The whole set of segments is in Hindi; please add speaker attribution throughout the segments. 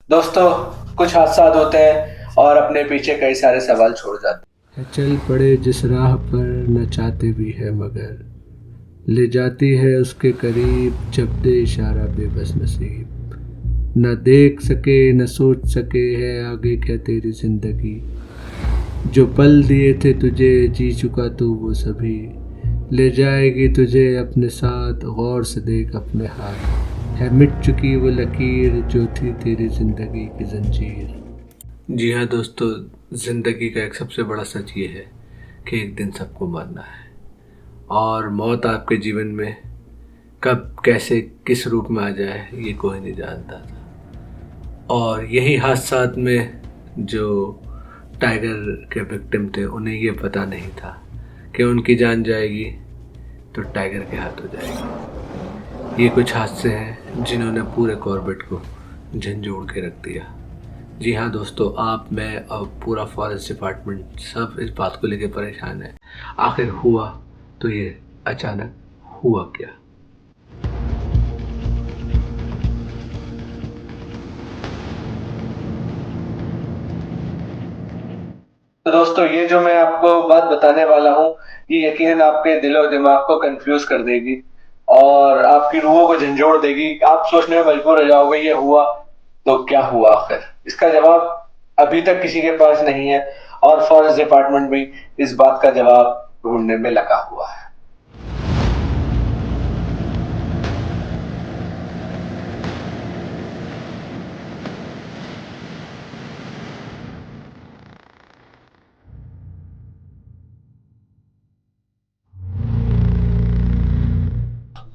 Speaker 1: दोस्तों, कुछ हादसा होते हैं और अपने पीछे कई सारे सवाल छोड़ जाते
Speaker 2: है चल पड़े जिस राह पर न चाहते भी है मगर ले जाती है उसके करीब जब दे इशारा बेबस नसीब। न देख सके न सोच सके है आगे क्या तेरी जिंदगी। जो पल दिए थे तुझे जी चुका तू वो सभी। ले जाएगी तुझे अपने साथ गौर से देख अपने हाथ। है मिट चुकी वो लकीर जो थी तेरी जिंदगी की जंजीर। जी हाँ दोस्तों, ज़िंदगी का एक सबसे बड़ा सच ये है कि एक दिन सबको मरना है। और मौत आपके जीवन में कब कैसे किस रूप में आ जाए ये कोई नहीं जानता था। और यही हादसात में जो टाइगर के विक्टिम थे उन्हें ये पता नहीं था कि उनकी जान जाएगी तो टाइगर के हाथ हो जाएगी। ये कुछ हादसे हैं जिन्होंने पूरे कॉर्बेट को झंझोड़ के रख दिया। जी हाँ दोस्तों, आप मैं और पूरा फॉरेस्ट डिपार्टमेंट सब इस बात को लेकर परेशान है। आखिर हुआ तो ये अचानक हुआ क्या।
Speaker 1: तो दोस्तों, ये जो मैं आपको बात बताने वाला हूँ, ये यकीनन आपके दिल और दिमाग को कंफ्यूज कर देगी और आपकी रूहों को झंझोड़ देगी। आप सोचने में मजबूर हो जाओगे ये हुआ तो क्या हुआ आखिर। इसका जवाब अभी तक किसी के पास नहीं है और फॉरेस्ट डिपार्टमेंट भी इस बात का जवाब ढूंढने में लगा हुआ है।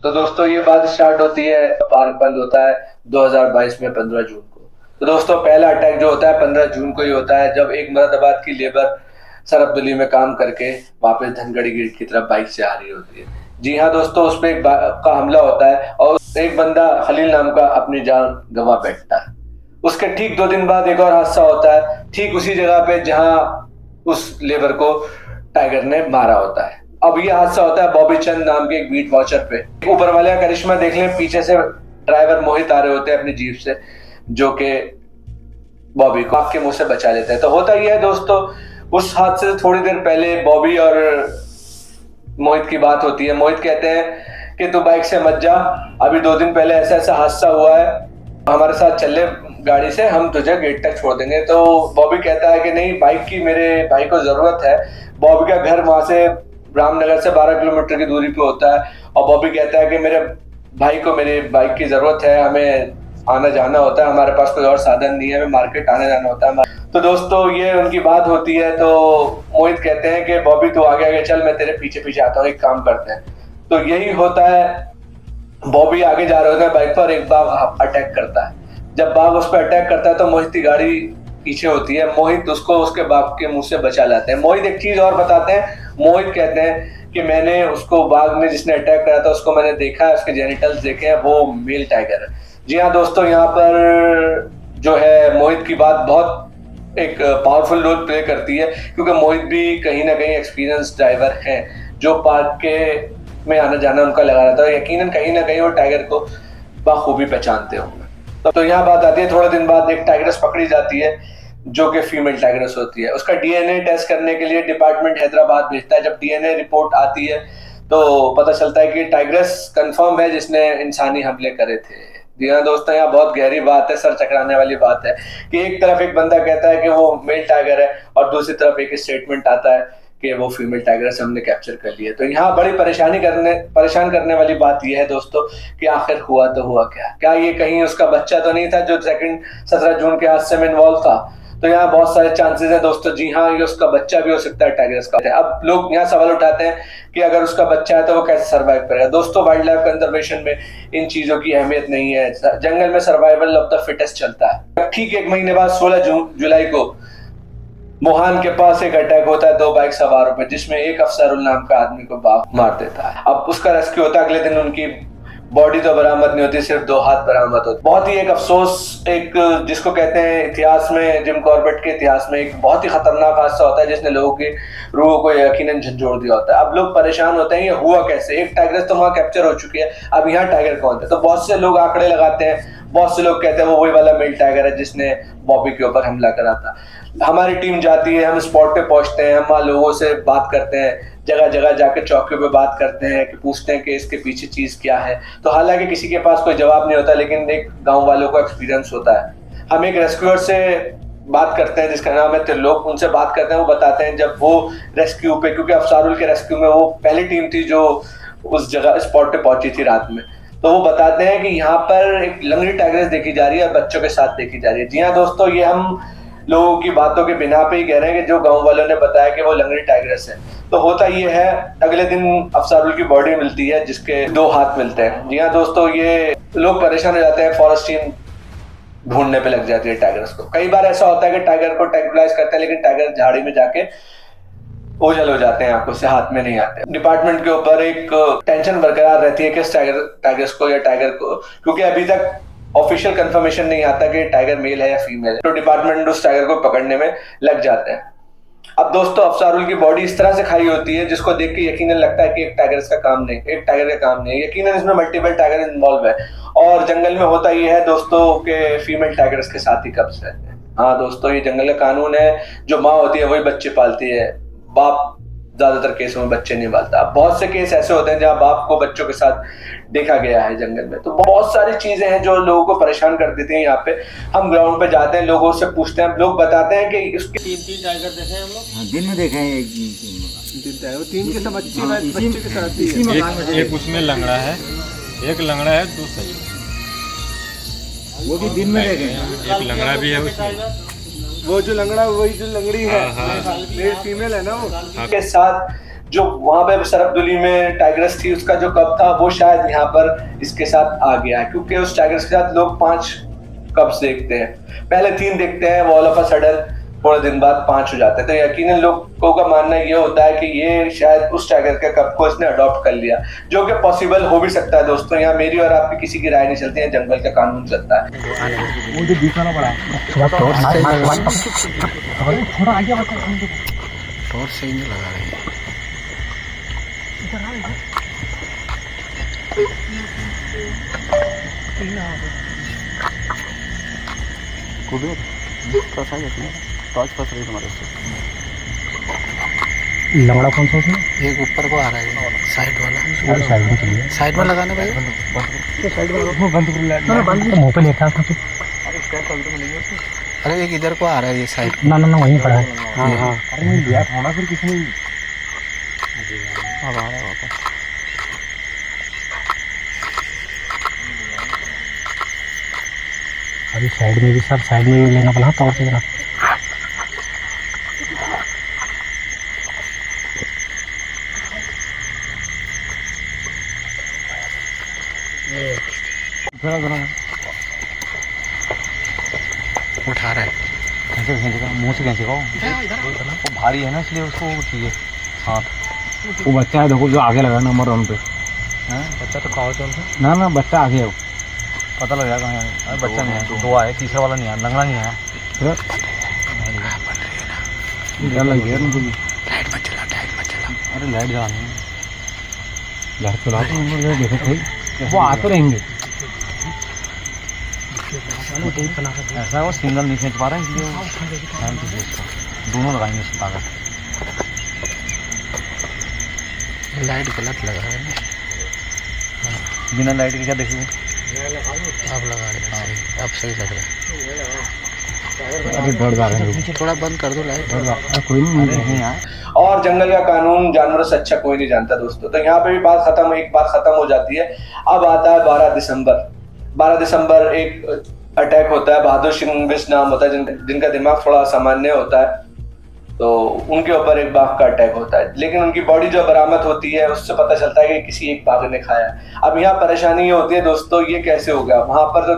Speaker 1: तो दोस्तों, ये बात स्टार्ट होती है, पार्क बंद होता है 2022 में 15 जून को। तो दोस्तों, पहला अटैक जो होता है 15 जून को ही होता है, जब एक मुरादाबाद की लेबर सरअब्दुल्ली में काम करके वापस धनगढ़ी गेट की तरफ बाइक से आ रही होती है। जी हाँ दोस्तों, उस पर का हमला होता है और एक बंदा खलील नाम का अपनी जान गंवा बैठता है। उसके ठीक 2 दिन बाद एक और हादसा होता है, ठीक उसी जगह पे जहां उस लेबर को टाइगर ने मारा होता है। अब ये हादसा होता है बॉबी चंद नाम के एक बीट वॉचर पे। ऊपर वाले का करिश्मा देख लें, पीछे से ड्राइवर मोहित आ रहे होते हैं अपनी जीप से, जो कि बॉबी को आपके मुंह से बचा लेता है। तो होता ही है दोस्तों, उस हादसे से थोड़ी देर पहले बॉबी और मोहित की बात होती है। मोहित कहते हैं कि तू बाइक से मत जा, अभी 2 दिन पहले ऐसा ऐसा हादसा हुआ है, हमारे साथ चल ले गाड़ी से, हम तुझे गेट तक छोड़ देंगे। तो बॉबी कहता है कि नहीं, बाइक की मेरे भाई को जरूरत है। बॉबी का घर वहां से रामनगर से 12 किलोमीटर की दूरी पे होता है और बॉबी कहता है कि मेरे भाई को मेरी बाइक की जरूरत है, हमें आना जाना होता है, हमारे पास कोई और साधन नहीं है, हमें मार्केट आने जाना होता है। तो दोस्तों, ये उनकी बात होती है। तो मोहित कहते हैं कि बॉबी तू आगे आगे चल, मैं तेरे पीछे पीछे आता हूँ, एक काम करते हैं। तो यही होता है, बॉबी आगे जा रहे होते हैं बाइक पर, एक बाघ अटैक करता है। जब बाघ उस पर अटैक करता है तो मोहित की गाड़ी पीछे होती है। मोहित उसको उसके बाघ के मुंह से बचा लाते हैं। मोहित एक चीज और बताते हैं, मोहित कहते हैं कि मैंने उसको, बाघ ने जिसने अटैक करा था उसको मैंने देखा है, उसके जेनिटल्स देखे हैं, वो मेल टाइगर है। जी हाँ दोस्तों, यहाँ पर जो है मोहित की बात बहुत एक पावरफुल रोल प्ले करती है, क्योंकि मोहित भी कहीं ना कहीं एक्सपीरियंस ड्राइवर हैं, जो पार्क के में आना जाना उनका लगा रहता है। यकीनन कहीं ना कहीं वो टाइगर को बखूबी पहचानते होंगे। तो यहाँ बात आती है, थोड़े दिन बाद एक टाइग्रेस पकड़ी जाती है जो कि फीमेल टाइग्रेस होती है। उसका डीएनए टेस्ट करने के लिए डिपार्टमेंट हैदराबाद भेजता है। जब डीएनए रिपोर्ट आती है तो पता चलता है कि टाइग्रेस कंफर्म है जिसने इंसानी हमले करे थे। जी हाँ दोस्तों, यहाँ बहुत गहरी बात है, सर चकराने वाली बात है कि एक तरफ एक बंदा कहता है कि वो मेल टाइगर है और दूसरी तरफ एक स्टेटमेंट आता है कि वो फीमेल टाइगर से हमने कैप्चर कर लिया। तो यहाँ बड़ी परेशान करने वाली बात यह है दोस्तों कि आखिर हुआ तो हुआ क्या। क्या ये कहीं उसका बच्चा तो नहीं था जो सेकंड 17 जून के हादसे में इन्वॉल्व था? तो यहाँ बहुत सारे चांसेस है दोस्तों। जी हाँ, ये उसका बच्चा भी हो सकता है टाइगर्स का। अब लोग यहाँ सवाल उठाते हैं कि अगर उसका बच्चा है तो वो कैसे सर्वाइव करेगा। दोस्तों, वाइल्ड लाइफ कंजर्वेशन में इन चीजों की अहमियत नहीं है। जंगल में सर्वाइवल ऑफ द फिटेस्ट चलता है। ठीक एक महीने बाद 16 जुलाई को मोहान के पास एक अटैक होता है 2 बाइक सवारों पे, जिसमें एक अफसरुल नाम का आदमी को बाघ मार देता है। अब उसका रेस्क्यू होता है। अगले दिन उनकी बॉडी तो बरामद नहीं होती, सिर्फ 2 हाथ बरामद होते। बहुत ही एक अफसोस, एक जिसको कहते हैं इतिहास में, जिम कॉर्बेट के इतिहास में एक बहुत ही खतरनाक हादसा होता है जिसने लोगों की रूहों को यकीनन झंझोड़ दिया होता है। अब लोग परेशान होते हैं, ये हुआ कैसे? एक टाइगर तो वहां कैप्चर हो चुकी है, अब यहाँ टाइगर कौन है? तो बहुत से लोग आंकड़े लगाते हैं, बहुत से लोग कहते हैं वो वही वाला मेल टाइगर है जिसने बॉबी के ऊपर हमला करा था। हमारी टीम जाती है, हम स्पॉट पे पहुंचते हैं, हम वहाँ लोगों से बात करते हैं, जगह जगह जाके चौकियों पे बात करते हैं कि पूछते हैं कि इसके पीछे चीज क्या है। तो हालांकि किसी के पास कोई जवाब नहीं होता, लेकिन एक गांव वालों को एक्सपीरियंस होता है। हम एक रेस्क्यूअर से बात करते हैं जिसका नाम है त्रिलोक, उनसे बात करते हैं। वो बताते हैं जब वो रेस्क्यू पे, क्योंकि अफसारुल के रेस्क्यू में वो पहली टीम थी जो उस जगह स्पॉट पे पहुंची थी रात में, तो वो बताते हैं कि यहाँ पर एक लंगड़ी टाइग्रेस देखी जा रही है और बच्चों के साथ देखी जा रही है। जी हाँ दोस्तों, ये हम लोगों की बातों के बिना पे ही कह रहे हैं कि जो गांव वालों ने बताया कि वो लंगड़ी टाइग्रेस है। तो होता ये है, अगले दिन अफसारुल की बॉडी मिलती है जिसके 2 हाथ मिलते हैं। जी हाँ दोस्तों, ये लोग परेशान हो जाते हैं, फॉरेस्ट टीम ढूंढने पे लग जाती है टाइगर्स को। कई बार ऐसा होता है कि टाइगर को ट्रैंक्विलाइज करते हैं, लेकिन टाइगर झाड़ी में जाके ओझल हो जाते हैं, आंखों से हाथ में नहीं आते। डिपार्टमेंट के ऊपर एक टेंशन बरकरार रहती है कि टाइगर्स को या टाइगर को, क्योंकि अभी तक ऑफिशियल कंफर्मेशन नहीं आता कि टाइगर मेल है या फीमेल है, तो डिपार्टमेंट उस टाइगर को पकड़ने में लग जाते हैं। अब दोस्तों, अफसारुल की बॉडी इस तरह से खाई होती है जिसको देख के यकीनन लगता है कि एक टाइगर का काम नहीं है। यकीनन इसमें मल्टीपल टाइगर इन्वॉल्व है, और जंगल में होता ये है दोस्तों के फीमेल टाइगर्स के साथ ही कब्ज रहते हैं। हाँ दोस्तों, ये जंगल का कानून है, जो माँ होती है वही बच्चे पालती है, बाप ज्यादातर केसों में बच्चे नहीं पालता। बहुत से केस ऐसे होते हैं जहाँ बाप को बच्चों के साथ देखा गया है जंगल में। तो बहुत सारी चीजें हैं जो लोगों को परेशान कर देती हैं। यहाँ पे हम ग्राउंड पे जाते हैं, लोगों से पूछते हैं, लोग बताते हैं कि उसके
Speaker 3: 3 टाइगर देखे हैं हम लोग।
Speaker 4: हाँ, दिन में देखे हैं एक
Speaker 2: तीन के सब बच्चे के साथ ही है।
Speaker 3: एक उसमें लंगड़ा है, एक लंगड़ा है, 2 सही।
Speaker 4: वो भी दिन में देखे हैं।
Speaker 3: एक लंगड़ा भी है उसमें।
Speaker 2: वो जो लंगड़ा, वही जो लंगड़ी है, मेल फीमेल है ना वो।
Speaker 1: के साथ जो वहां पे सरबदुली में टाइग्रेस थी, उसका जो कब था वो शायद यहाँ पर इसके साथ आ गया है, क्योंकि उस टाइग्रेस के साथ लोग 5 कब्स देखते हैं। पहले 3 देखते हैं, वो ऑल ऑफ अ सडन थोड़े दिन बाद 5 हो जाते हैं। तो यकीनन लोगों का मानना ये होता है कि ये शायद उस टाइगर के कब को इसने अडॉप्ट कर लिया, जो कि पॉसिबल हो भी सकता है दोस्तों। यहाँ मेरी और आपकी किसी की राय नहीं चलती है, जंगल का कानून चलता है।
Speaker 4: वो जो बीच वाला बड़ा थोड़ा आगे
Speaker 3: और सही नहीं लगा रहे हैं।
Speaker 4: लंगड़ा कौन सा उसमें?
Speaker 3: एक ऊपर को आ रहा है, साइड वाला।
Speaker 4: साइड में चलिए,
Speaker 3: साइड में लगाना भाई।
Speaker 4: वो बंद कर मुंह पे लेटा था।
Speaker 3: अरे एक इधर को आ रहा है, ये साइड।
Speaker 4: ना वहीं पड़ा है। हाँ अरे नहीं लिया होना फिर किसने।
Speaker 3: अब आ रहा है वापस।
Speaker 4: अभी साइड में भी सब साइड में भी लेना पड़ा तौर से जरा।
Speaker 3: उठा रहा है
Speaker 4: मुँह से कैसे वो भारी है ना, इसलिए उसको चाहिए साथ। वो बच्चा है देखो, जो आगे लगा नंबर 1 पे।
Speaker 3: बच्चा तो कहाँ चल
Speaker 4: ना बच्चा आगे है, पता लग जाएगा। अरे बच्चा नहीं है, 2 आए, तीसरा वाला नहीं आया, लंगड़ा नहीं आया। डर लग गया मुझे।
Speaker 3: लाइट मत चला।
Speaker 4: अरे लाइट जलानी है, लाइट चला तो देखो भाई, वो आते रहेंगे। ऐसा वो सिंगल नहीं खींच पा रहे हैं, इसलिए दोनों लगाएंगे उसको ताकत।
Speaker 3: लाइट गलत लगा रहे हैं।
Speaker 4: बिना लाइट के क्या देखेंगे?
Speaker 3: अब लगा रहे हैं, अब सही लग रहा है।
Speaker 4: अरे डर जा रहे हैं,
Speaker 3: थोड़ा बंद कर दो लाइट।
Speaker 4: कोई नहीं यार।
Speaker 1: और जंगल का कानून जानवरों से अच्छा कोई नहीं जानता दोस्तों। तो यहाँ पे भी एक बात खत्म हो जाती है। अब आता है 12 दिसंबर एक अटैक होता है। बहादुर सिंह बिष्ट नाम होता है, जिनका दिमाग थोड़ा सामान्य होता है। तो उनके ऊपर एक बाघ का अटैक होता है, लेकिन उनकी बॉडी जो बरामद होती है उससे पता चलता है कि किसी एक बाघ ने खाया। अब यहाँ परेशानी ये होती है दोस्तों, ये कैसे हो गया? वहां पर तो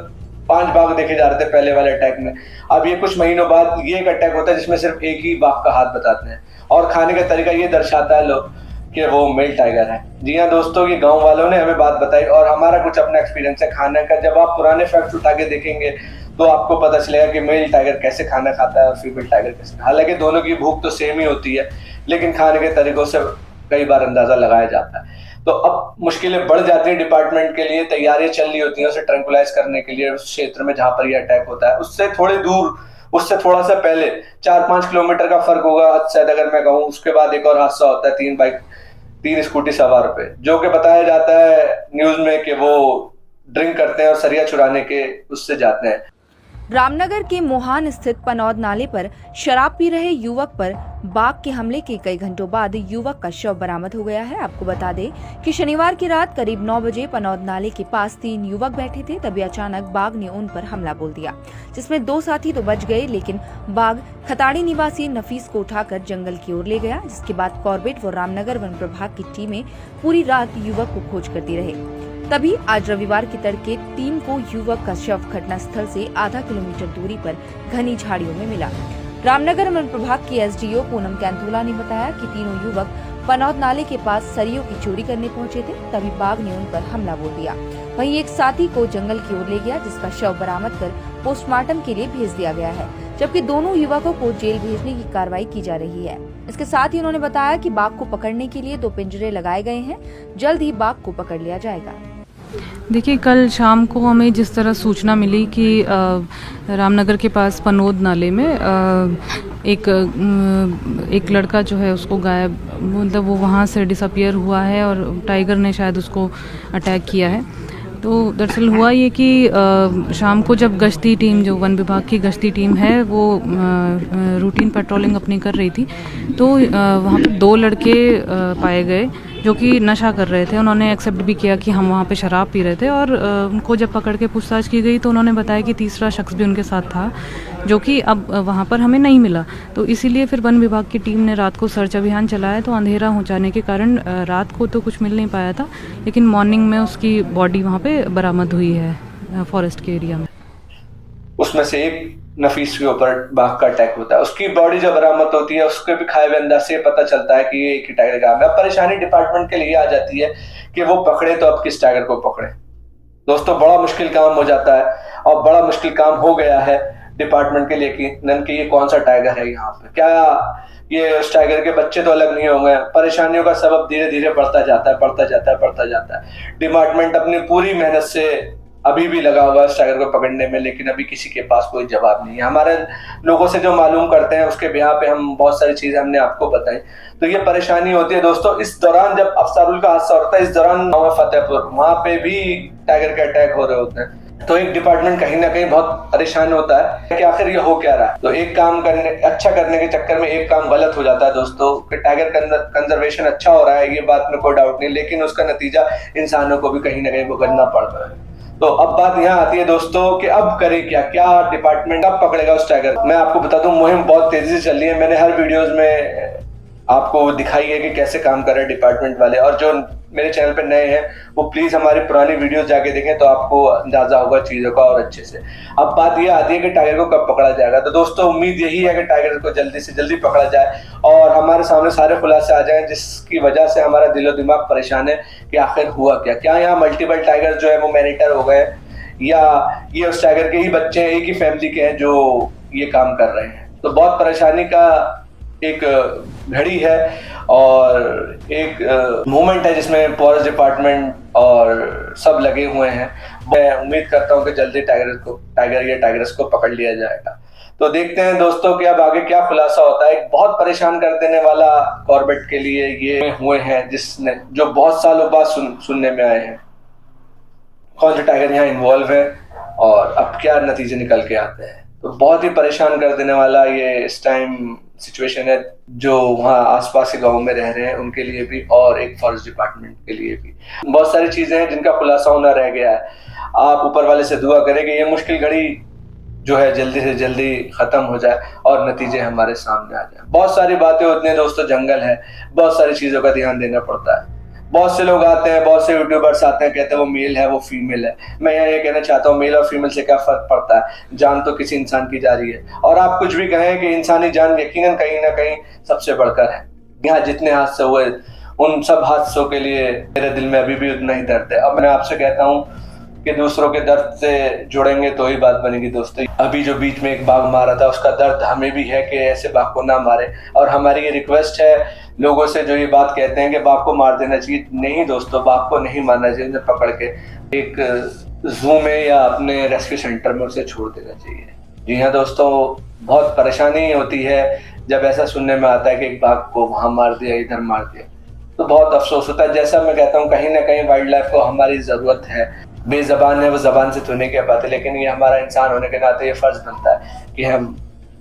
Speaker 1: 5 बाघ देखे जा रहे थे पहले वाले अटैक में। अब ये कुछ महीनों बाद ये एक अटैक होता है जिसमें सिर्फ एक ही बाघ का हाथ बताते हैं, और खाने का तरीका ये दर्शाता है लोग कि वो मेल टाइगर है। जी हाँ दोस्तों, ये गांव वालों ने हमें बात बताई और हमारा कुछ अपना एक्सपीरियंस है खाने का। जब आप पुराने फैक्ट्स उठा के देखेंगे तो आपको पता चलेगा कि मेल टाइगर कैसे खाना खाता है और फीमेल टाइगर कैसे। हालांकि दोनों की भूख तो सेम ही होती है, लेकिन खाने के तरीकों से कई बार अंदाजा लगाया जाता है। तो अब मुश्किलें बढ़ जाती है डिपार्टमेंट के लिए, तैयारियां चल रही होती हैं उसे ट्रैंकुलाइज करने के लिए उस क्षेत्र में जहां पर ये अटैक होता है। उससे थोड़ी दूर, उससे थोड़ा सा पहले 4-5 किलोमीटर का फर्क होगा शायद अगर मैं कहूँ, उसके बाद एक और हादसा होता है 3 स्कूटी सवार पे, जो कि बताया जाता है न्यूज में कि वो ड्रिंक करते हैं और सरिया चुराने के उससे जाते हैं।
Speaker 5: रामनगर के मोहान स्थित पनौद नाले पर शराब पी रहे युवक पर बाघ के हमले के कई घंटों बाद युवक का शव बरामद हो गया है। आपको बता दें कि शनिवार की रात करीब 9 बजे पनौद नाले के पास 3 युवक बैठे थे, तभी अचानक बाघ ने उन पर हमला बोल दिया, जिसमें 2 साथी तो बच गए, लेकिन बाघ खताड़ी निवासी नफीस को उठाकर जंगल की ओर ले गया। जिसके बाद कॉर्बेट व रामनगर वन प्रभाग की टीमें पूरी रात युवक को खोज करती रही। तभी आज रविवार की तड़के टीम को युवक का शव घटनास्थल से आधा किलोमीटर दूरी पर घनी झाड़ियों में मिला। रामनगर वन प्रभाग की एसडीओ पूनम कैंथोला ने बताया कि तीनों युवक पनौद नाले के पास सरियों की चोरी करने पहुंचे थे, तभी बाघ ने उन पर हमला बोल दिया। वहीं एक साथी को जंगल की ओर ले गया, जिसका शव बरामद कर पोस्टमार्टम के लिए भेज दिया गया है, जबकि दोनों युवकों को जेल भेजने की कार्रवाई की जा रही है। इसके साथ ही उन्होंने बताया कि बाघ को पकड़ने के लिए 2 पिंजरे लगाए गए हैं, जल्द ही बाघ को पकड़ लिया जाएगा।
Speaker 6: देखिए, कल शाम को हमें जिस तरह सूचना मिली कि रामनगर के पास पनौद नाले में एक लड़का जो है उसको गायब, मतलब वो वहाँ से डिसअपियर हुआ है और टाइगर ने शायद उसको अटैक किया है। तो दरअसल हुआ ये कि शाम को जब गश्ती टीम, जो वन विभाग की गश्ती टीम है, वो रूटीन पेट्रोलिंग अपनी कर रही थी, तो वहाँ पर 2 लड़के पाए गए जो कि नशा कर रहे थे। उन्होंने एक्सेप्ट भी किया कि हम वहाँ पे शराब पी रहे थे, और उनको जब पकड़ के पूछताछ की गई तो उन्होंने बताया कि तीसरा शख्स भी उनके साथ था, जो कि अब वहाँ पर हमें नहीं मिला। तो इसीलिए फिर वन विभाग की टीम ने रात को सर्च अभियान चलाया, तो अंधेरा हो जाने के कारण रात को तो कुछ मिल नहीं पाया था, लेकिन मॉर्निंग में उसकी बॉडी वहाँ पे बरामद हुई है फॉरेस्ट के एरिया में।
Speaker 1: उसमें से एक नफीस के ऊपर बाघ का अटैक होता है, उसकी बॉडी जब बरामद होती है उसके भी खाए हुए अंदाज से पता चलता है कि ये एक ही टाइगर का है। अब परेशानी डिपार्टमेंट के लिए आ जाती है कि वो पकड़े तो अब किस टाइगर को पकड़े। दोस्तों, बड़ा मुश्किल काम हो जाता है और बड़ा मुश्किल काम हो गया है डिपार्टमेंट के लिए कि ये कौन सा टाइगर है यहाँ पे, क्या ये उस टाइगर के बच्चे तो अलग नहीं होंगे। परेशानियों का सबब धीरे धीरे बढ़ता जाता है। डिपार्टमेंट अपनी पूरी मेहनत से अभी भी लगा हुआ है इस टाइगर को पकड़ने में, लेकिन अभी किसी के पास कोई जवाब नहीं है। हमारे लोगों से जो मालूम करते हैं उसके बिहार पे हम बहुत सारी चीजें हमने आपको बताई, तो ये परेशानी होती है। दोस्तों, इस दौरान जब अफसारुल का हादसा होता है, इस दौरान फतेहपुर वहां पे भी टाइगर के अटैक हो रहे होते हैं, तो एक डिपार्टमेंट कहीं ना कहीं बहुत परेशान होता है कि आखिर ये हो क्या रहा है। तो एक काम अच्छा करने के चक्कर में एक काम गलत हो जाता है दोस्तों, कि टाइगर कंजर्वेशन अच्छा हो रहा है, ये बात में कोई डाउट नहीं, लेकिन उसका नतीजा इंसानों को भी कहीं ना कहीं भुगतना पड़ रहा है। तो अब बात यहाँ आती है दोस्तों कि अब करें क्या डिपार्टमेंट अब पकड़ेगा उस टाइगर। मैं आपको बता दूं, मुहिम बहुत तेजी से चल रही है। मैंने हर वीडियोस में आपको दिखाई है कि कैसे काम कर रहे हैं डिपार्टमेंट वाले, और जो मेरे चैनल पे नए हैं वो प्लीज हमारी पुरानी वीडियोस जाके देखें, तो आपको अंदाजा होगा चीजों का और अच्छे से। अब बात ये आती है कि टाइगर को कब पकड़ा जाएगा। तो दोस्तों, उम्मीद यही है कि टाइगर को जल्दी से जल्दी पकड़ा जाए और हमारे सामने सारे खुलासे आ जाएं, जिसकी वजह से हमारा दिलो दिमाग परेशान है कि आखिर हुआ क्या यहाँ मल्टीपल टाइगर जो है वो मैनिटर हो गए, या ये उस टाइगर के ही बच्चे हैं, एक ही फैमिली के हैं जो ये काम कर रहे हैं। तो बहुत परेशानी का एक घड़ी है और एक मूवमेंट है जिसमें फॉरेस्ट डिपार्टमेंट और सब लगे हुए हैं। मैं उम्मीद करता हूं कि जल्दी टाइगर्स को पकड़ लिया जाएगा। तो देखते हैं दोस्तों कि अब आगे क्या खुलासा होता है। एक बहुत परेशान कर देने वाला कॉर्बेट के लिए ये हुए हैं, जिसने जो बहुत सालों बाद सुनने में आए हैं कौन से टाइगर यहाँ इन्वॉल्व है और अब क्या नतीजे निकल के आते हैं। तो बहुत ही परेशान कर देने वाला ये इस टाइम सिचुएशन है, जो वहाँ आसपास के गांव में रह रहे हैं उनके लिए भी और एक फॉरेस्ट डिपार्टमेंट के लिए भी। बहुत सारी चीजें हैं जिनका खुलासा होना रह गया है। आप ऊपर वाले से दुआ करें कि ये मुश्किल घड़ी जो है जल्दी से जल्दी खत्म हो जाए और नतीजे हमारे सामने आ जाए। बहुत सारी बातें होती हैं दोस्तों, जंगल है, बहुत सारी चीजों का ध्यान देना पड़ता है। बहुत से लोग आते हैं, बहुत से यूट्यूबर्स आते हैं, कहते हैं वो मेल है वो फीमेल है। मैं यहाँ ये कहना चाहता हूँ, मेल और फीमेल से क्या फर्क पड़ता है, जान तो किसी इंसान की जा रही है। और आप कुछ भी कहें कि इंसानी जान यकीनन कहीं ना कहीं सबसे बढ़कर है। यहाँ जितने हादसे हुए उन सब हादसों के लिए मेरे दिल में अभी भी उतना ही दर्द है। अब मैं आपसे कहता हूँ कि दूसरों के दर्द से जुड़ेंगे तो ही बात बनेगी दोस्तों। अभी जो बीच में एक बाघ मारा था उसका दर्द हमें भी है कि ऐसे बाघ को ना मारे, और हमारी ये रिक्वेस्ट है लोगों से जो ये बात कहते हैं कि बाघ को मार देना चाहिए, नहीं दोस्तों, बाघ को नहीं मारना चाहिए। उन्हें पकड़ के एक जू में या अपने रेस्क्यू सेंटर में उसे छोड़ देना चाहिए। जी हाँ दोस्तों, बहुत परेशानी होती है जब ऐसा सुनने में आता है कि एक बाघ को वहां मार दिया, इधर मार दिया, तो बहुत अफसोस होता है। जैसा मैं कहता हूँ, कहीं ना कहीं वाइल्ड लाइफ को हमारी ज़रूरत है। बेज़बान है, वो ज़बान से तो नहीं कह पाते, लेकिन ये हमारा इंसान होने के नाते ये फ़र्ज़ बनता है कि हम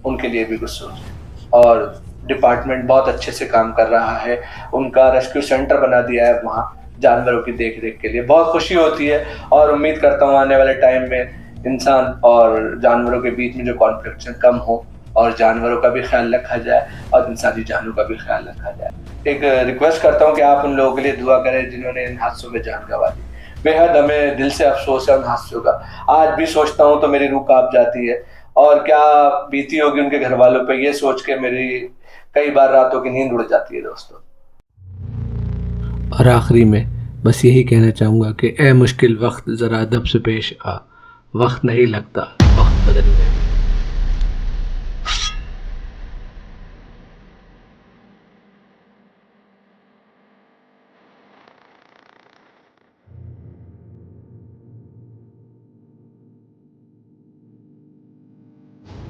Speaker 1: उनके लिए भी कुछ सोचें। और डिपार्टमेंट बहुत अच्छे से काम कर रहा है, उनका रेस्क्यू सेंटर बना दिया है वहाँ जानवरों की देख रेख के लिए। बहुत खुशी होती है और उम्मीद करता हूँ आने वाले टाइम में इंसान और जानवरों के बीच में जो कॉन्फ्लिक्शन कम हो और जानवरों का भी ख्याल रखा जाए और इंसानी जानों का भी ख्याल रखा जाए। एक रिक्वेस्ट करता हूँ कि आप उन लोगों के लिए दुआ करें जिन्होंने इन हादसों में जान गंवा दी। बेहद हमें दिल से अफसोस है उन हादसों का। आज भी सोचता हूँ तो मेरी रूह कांप जाती है, और क्या बीती होगी उनके घर वालों पे, ये सोच के मेरी कई बार रातों की नींद उड़ जाती है दोस्तों।
Speaker 2: और आखिरी में बस यही कहना चाहूँगा कि ए मुश्किल वक्त ज़रा अदब से पेश आ, वक्त नहीं लगता, वक्त बदल गया।